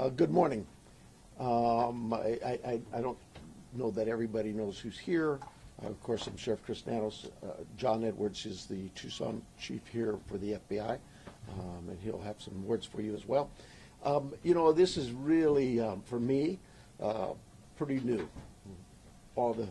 Good morning. I don't know that everybody knows who's here. Of course, I'm Sheriff Chris Nanos. John Edwards is the Tucson chief here for the FBI, and he'll have some words for you as well. This is really, for me, pretty new, all the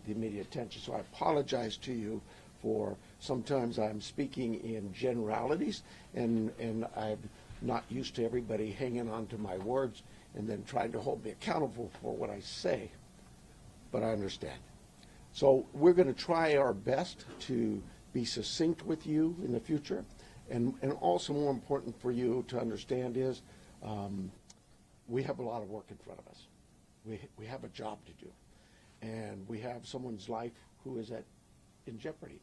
media attention. So I apologize to you for sometimes I'm speaking in generalities, and I'm not used to everybody hanging on to my words and then trying to hold me accountable for what I say, but I understand. So we're going to try our best to be succinct with you in the future, and also more important for you to understand is we have a lot of work in front of us. We have a job to do, and we have someone's life who is in jeopardy.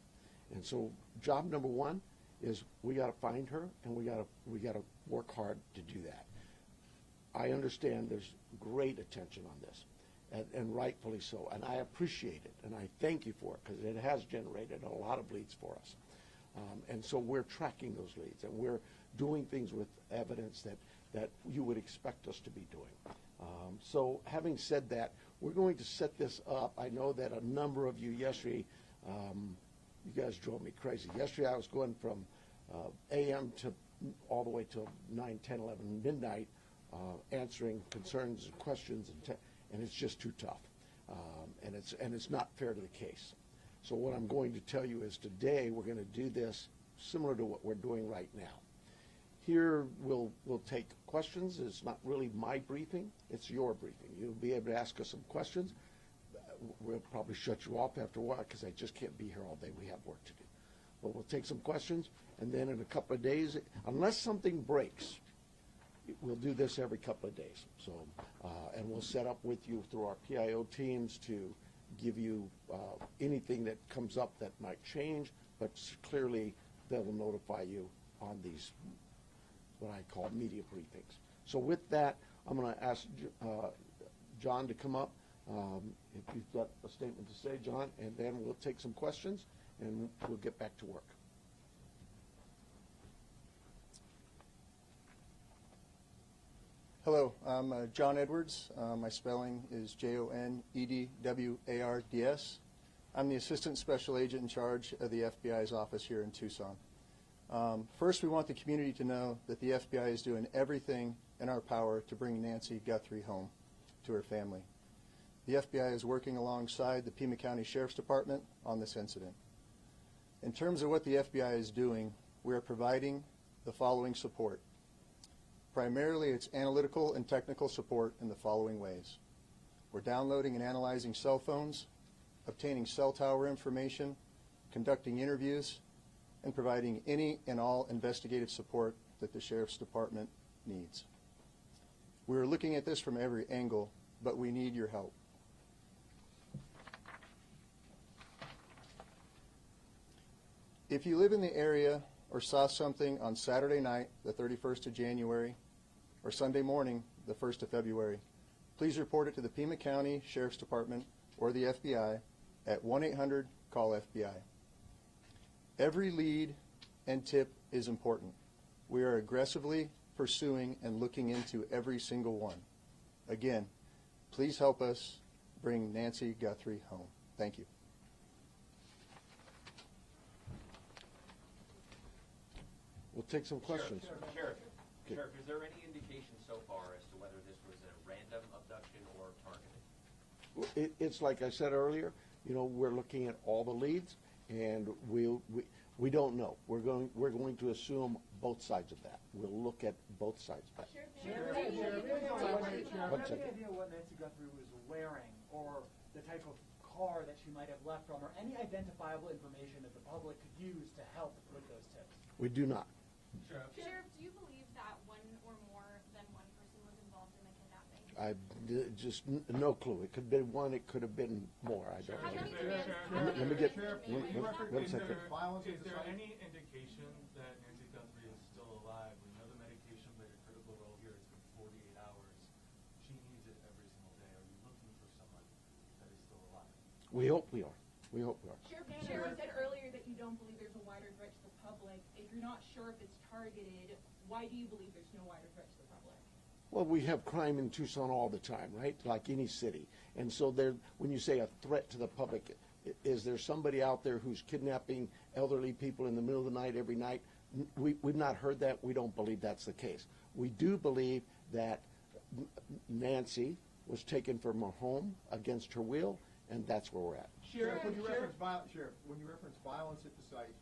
And so job number one is we got to find her, and we got to work hard to do that. I understand there's great attention on this, and rightfully so, and I appreciate it, and I thank you for it, because it has generated a lot of leads for us. And so we're tracking those leads, and we're doing things with evidence that you would expect us to be doing. So having said that, we're going to set this up. I know that a number of you yesterday, you guys drove me crazy. Yesterday I was going from a.m. to all the way till 9, 10, 11, midnight, answering concerns and questions, and it's just too tough. And it's not fair to the case. So what I'm going to tell you is today we're going to do this similar to what we're doing right now. Here we'll take questions. It's not really my briefing, it's your briefing. You'll be able to ask us some questions. We'll probably shut you off after a while because I just can't be here all day. We have work to do. But we'll take some questions, and then in a couple of days, unless something breaks, we'll do this every couple of days. So, and we'll set up with you through our PIO teams to give you anything that comes up that might change, but clearly they will notify you on these, what I call media briefings. So with that, I'm going to ask John to come up. If you've got a statement to say, John, and then we'll take some questions, and we'll get back to work. Hello, I'm John Edwards. My spelling is Jonedwards. I'm the Assistant Special Agent in charge of the FBI's office here in Tucson. First, we want the community to know that the FBI is doing everything in our power to bring Nancy Guthrie home to her family. The FBI is working alongside the Pima County Sheriff's Department on this incident. In terms of what the FBI is doing, we are providing the following support. Primarily, it's analytical and technical support in the following ways. We're downloading and analyzing cell phones, obtaining cell tower information, conducting interviews, and providing any and all investigative support that the Sheriff's Department needs. We're looking at this from every angle, but we need your help. If you live in the area or saw something on Saturday night, the 31st of January, or Sunday morning, the 1st of February, please report it to the Pima County Sheriff's Department or the FBI at 1-800-CALL-FBI. Every lead and tip is important. We are aggressively pursuing and looking into every single one. Again, please help us bring Nancy Guthrie home. Thank you. We'll take some questions. Sheriff, is there any indication so far as to whether this was a random abduction or targeted? It's like I said earlier, we're looking at all the leads, and we don't know. We're going to assume both sides of that. We'll look at both sides of that. Sheriff, any idea what Nancy Guthrie was wearing, or the type of car that she might have left from, or any identifiable information that the public could use to help with those tips? We do not. Sheriff, do you believe that one or more than one person was involved in the kidnapping? Just no clue. It could have been one. It could have been more. I don't know. Let me get one second. Is there any indication that Nancy Guthrie is still alive? We know the medication played a critical role here. It's been 48 hours. She needs it every single day. Are you looking for someone that is still alive? We hope we are. We hope we are. Sheriff said earlier that you don't believe there's a wider threat to the public. If you're not sure if it's targeted, why do you believe there's no wider threat to the public? Well, we have crime in Tucson all the time, right? Like any city. And so there, when you say a threat to the public, is there somebody out there who's kidnapping elderly people in the middle of the night every night? We've not heard that. We don't believe that's the case. We do believe that Nancy was taken from her home against her will, and that's where we're at. Sheriff, when you reference violence at the site,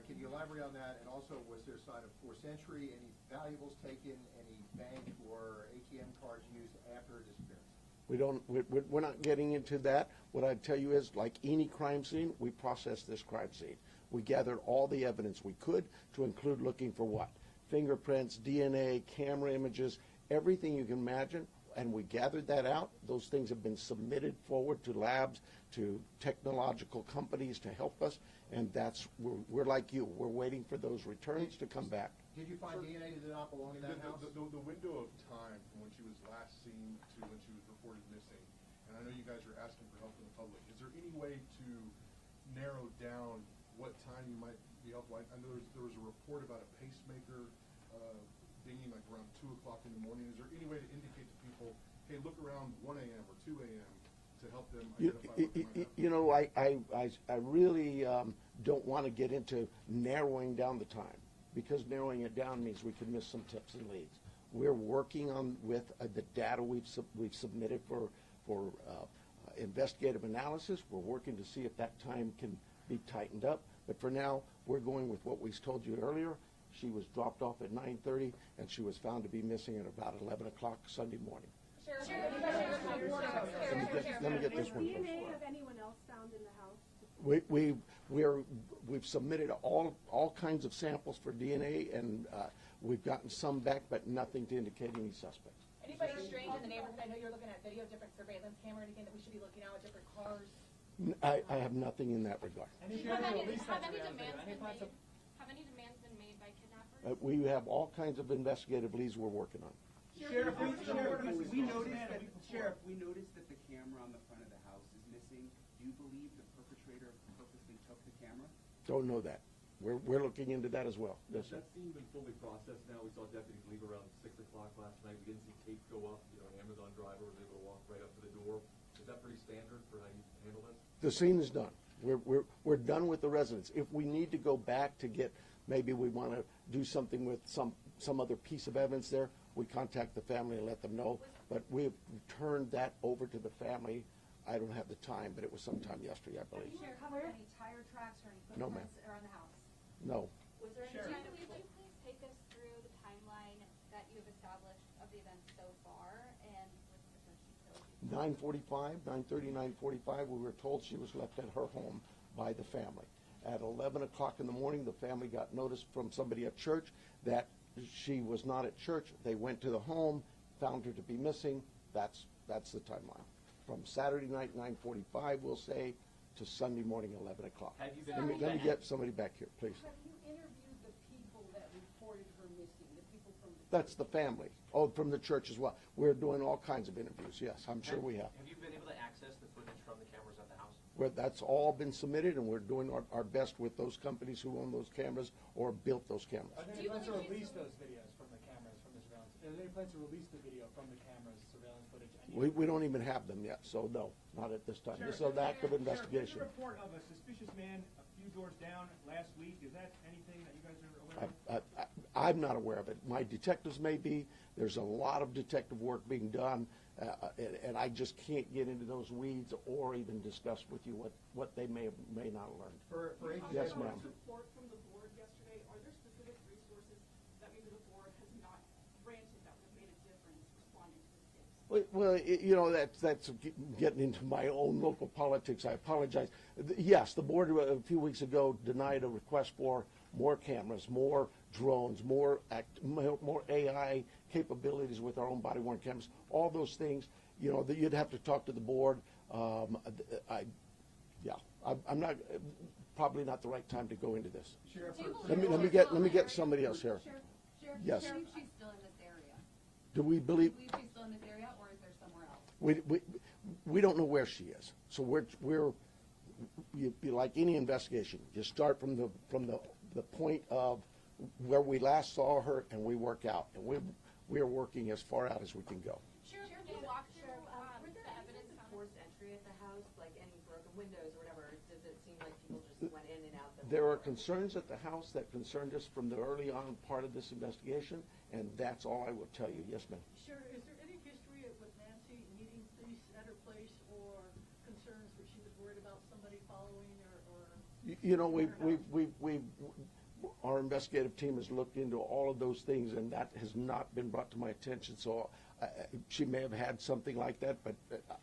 can you elaborate on that? And also, was there a sign of forced entry, any valuables taken, any bank or ATM cards used after her disappearance? We're not getting into that. What I'd tell you is, like any crime scene, we processed this crime scene. We gathered all the evidence we could, to include looking for what? Fingerprints, DNA, camera images, everything you can imagine, and we gathered that out. Those things have been submitted forward to labs, to technological companies to help us, and we're like you. We're waiting for those returns to come back. Did you find DNA that did not belong in that house? The window of time from when she was last seen to when she was reported missing, and I know you guys are asking for help from the public, is there any way to narrow down what time you might be helpful? I know there was a report about a pacemaker dinging like around 2 o'clock in the morning. Is there any way to indicate to people, hey, look around 1 a.m. or 2 a.m. to help them identify what they might have? You know, I really don't want to get into narrowing down the time, because narrowing it down means we could miss some tips and leads. We're working on with the data we've submitted for investigative analysis. We're working to see if that time can be tightened up. But for now, we're going with what we told you earlier. She was dropped off at 9:30, and she was found to be missing at about 11 o'clock Sunday morning. Sheriff, Let me get this one Was first. DNA of anyone else found in the house? We've submitted all kinds of samples for DNA, and we've gotten some back, but nothing to indicate any suspects. Anybody strange in the neighborhood? I know you're looking at video, different surveillance camera, anything that we should be looking at with different cars? I have nothing in that regard. Have any demands been made by kidnappers? We have all kinds of investigative leads we're working on. Sheriff, we noticed that the camera on the front of the house is missing. Do you believe the perpetrator purposely took the camera? Don't know that. We're looking into that as well. Yes, sir. That scene been fully processed now. We saw deputies leave around 6 o'clock last night. We didn't see tape go up. You know, an Amazon driver was able to walk right up to the door. Is that pretty standard for how you handle this? The scene is done. We're done with the residents. If we need to go back to get, maybe we want to do something with some other piece of evidence there, we contact the family and let them know. But we've turned that over to the family. I don't have the time, but it was sometime yesterday, I believe. Have you recovered any tire tracks or any No, ma'am. footprints around the house? No. Was there any Sure. kind of... Would you please take us through the timeline that you've established of the events so far and with potential utilities? 9:30, 9:45, we were told she was left at her home by the family. At 11 o'clock in the morning, the family got notice from somebody at church that she was not at church. They went to the home, found her to be missing. That's the timeline. From Saturday night, 9:45, we'll say, to Sunday morning, 11 o'clock. Have you been Let me get somebody back here, please. Have you interviewed the people that reported her missing, the people from the... That's the family. Oh, from the church as well. We're doing all kinds of interviews, yes, I'm sure we have. Have you been able to access the footage from the cameras at the house? That's all been submitted, and we're doing our best with those companies who own those cameras or built those cameras. Are there any plans to release those videos from the cameras, from the surveillance? Are there any plans to release the video from the cameras, surveillance footage? We don't even have them yet, so no, not at this time. This is an active investigation. There's a report of a suspicious man a few doors down last week. Is that anything that you guys are aware of? I'm not aware of it. My detectives may be. There's a lot of detective work being done, and I just can't get into those weeds or even discuss with you what they may not have learned. Yes, ma'am. report from the board yesterday, are there specific resources that maybe the board has not granted that would have made a difference responding to this case? Well, you know, that's getting into my own local politics. I apologize. Yes, the board a few weeks ago denied a request for more cameras, more drones, more AI capabilities with our own body-worn cameras. All those things, you know, that you'd have to talk to the board. I'm not, probably not the right time to go into this. Sheriff, Let me get somebody else here. Sheriff, Yes. do you believe she's still in this area? Do we believe? Do you believe she's still in this area, or is there somewhere else? We don't know where she is. So you'd be like any investigation. You start from the point of where we last saw her, and we work out. And we are working as far out as we can go. Sheriff, can you walk through, Were there the evidence evidence of found? forced entry at the house, like any broken windows or whatever? Does it seem like people just went in and out? There are concerns at the house that concerned us from the early on part of this investigation, and that's all I will tell you. Yes, ma'am. Sure, is there any history with Nancy needing police at her place or concerns that she was worried about somebody following or? You know, our investigative team has looked into all of those things, and that has not been brought to my attention. So she may have had something like that, but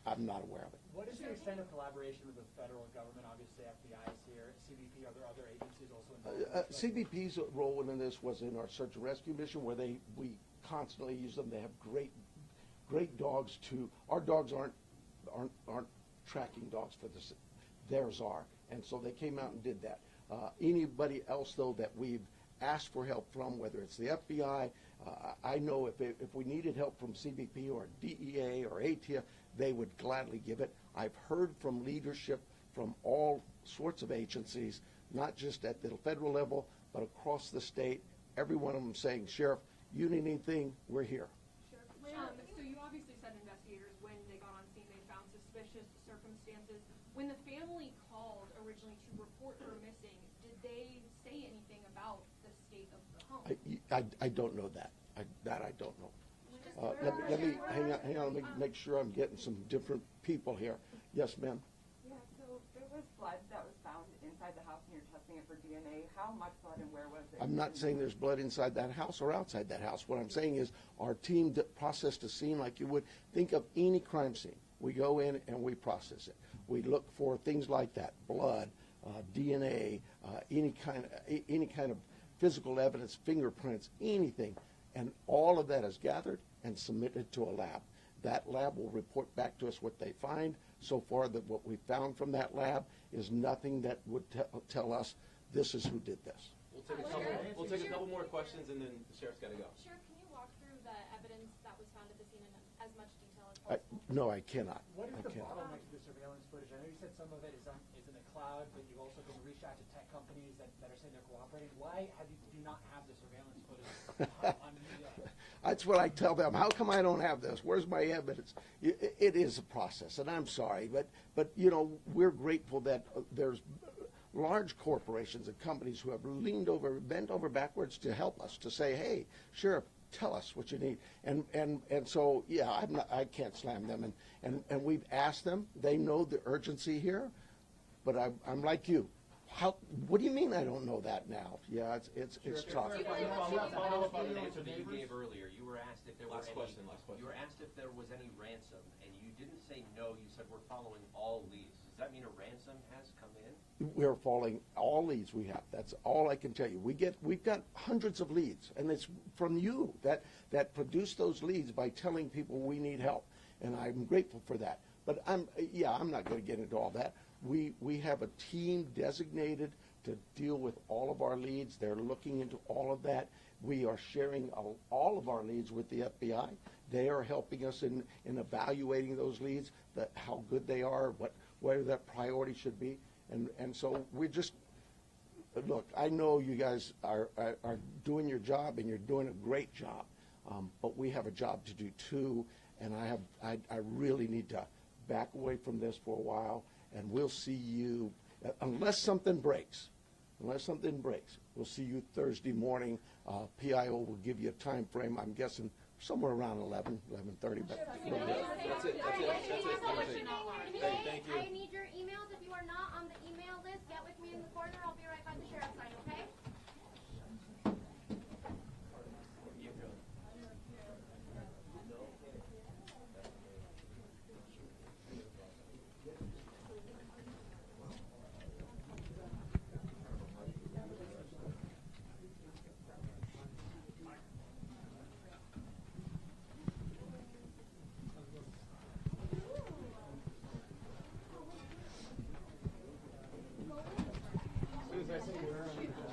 I'm not aware of it. What is the extent of collaboration with the federal government? Obviously, FBI is here, CBP, are there other agencies also involved? CBP's role in this was in our search and rescue mission, where we constantly use them. They have great dogs too. Our dogs aren't tracking dogs for this. Theirs are, and so they came out and did that. Anybody else though that we've asked for help from, whether it's the FBI, I know if we needed help from CBP or DEA or ATF, they would gladly give it. I've heard from leadership from all sorts of agencies, not just at the federal level, but across the state. Every one of them saying, Sheriff, you need anything, we're here. So you obviously said investigators, when they got on scene, they found suspicious circumstances. When the family called originally to report her missing, did they say anything about the state of the home? I don't know that. I don't know. Let me hang on. Let me make sure I'm getting some different people here. Yes, ma'am. Yeah, so there was blood that was found inside the house and you're testing it for DNA. How much blood and where was it? I'm not saying there's blood inside that house or outside that house. What I'm saying is our team processed a scene like you would think of any crime scene. We go in and we process it. We look for things like that: blood, DNA, any kind of physical evidence, fingerprints, anything, and all of that is gathered and submitted to a lab. That lab will report back to us what they find. So far, that what we found from that lab is nothing that would tell us this is who did this. We'll take a couple more questions, and then the sheriff's got to go. Sheriff, can you walk through the evidence that was found at the scene in as much detail as possible? No, I cannot. What is I the cannot. bottleneck to the surveillance footage? I know you said some of it is in the cloud, but you've also been reached out to tech companies that are saying they're cooperating. Why do you not have the surveillance footage on media? That's what I tell them. How come I don't have this? Where's my evidence? It is a process, and I'm sorry, but you know, we're grateful that there's large corporations and companies who have bent over backwards to help us, to say, hey, Sheriff, tell us what you need. And so, yeah, I can't slam them. And we've asked them. They know the urgency here, but I'm like you. What do you mean I don't know that now? Yeah, it's tough. Follow up on an answer that you gave earlier. You were asked if there were Last question. You were asked if there was any ransom, and you didn't say no. You said we're following all leads. Does that mean a ransom has come in? We're following all leads we have. That's all I can tell you. We've got hundreds of leads, and it's from you that produce those leads by telling people we need help, and I'm grateful for that. But I'm not going to get into all that. We have a team designated to deal with all of our leads. They're looking into all of that. We are sharing all of our leads with the FBI. They are helping us in evaluating those leads, how good they are, where that priority should be. And so we're just, look, I know you guys are doing your job, and you're doing a great job, but we have a job to do too, and I really need to back away from this for a while, and we'll see you, unless something breaks, we'll see you Thursday morning. PIO will give you a time frame, I'm guessing somewhere around 11:30. But That's it. Hey, thank you. I need your emails. If you are not on the email list, get with me in the corner. I'll be right by the sheriff's sign, okay? As soon as I say you're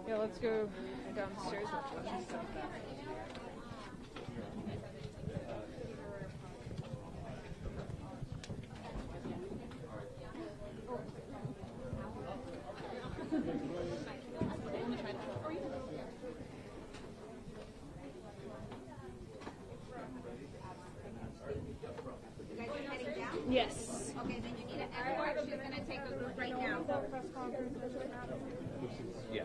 Yeah, let's go downstairs. Yes. Okay, then you need an escort. She's gonna take a group right now. Yeah.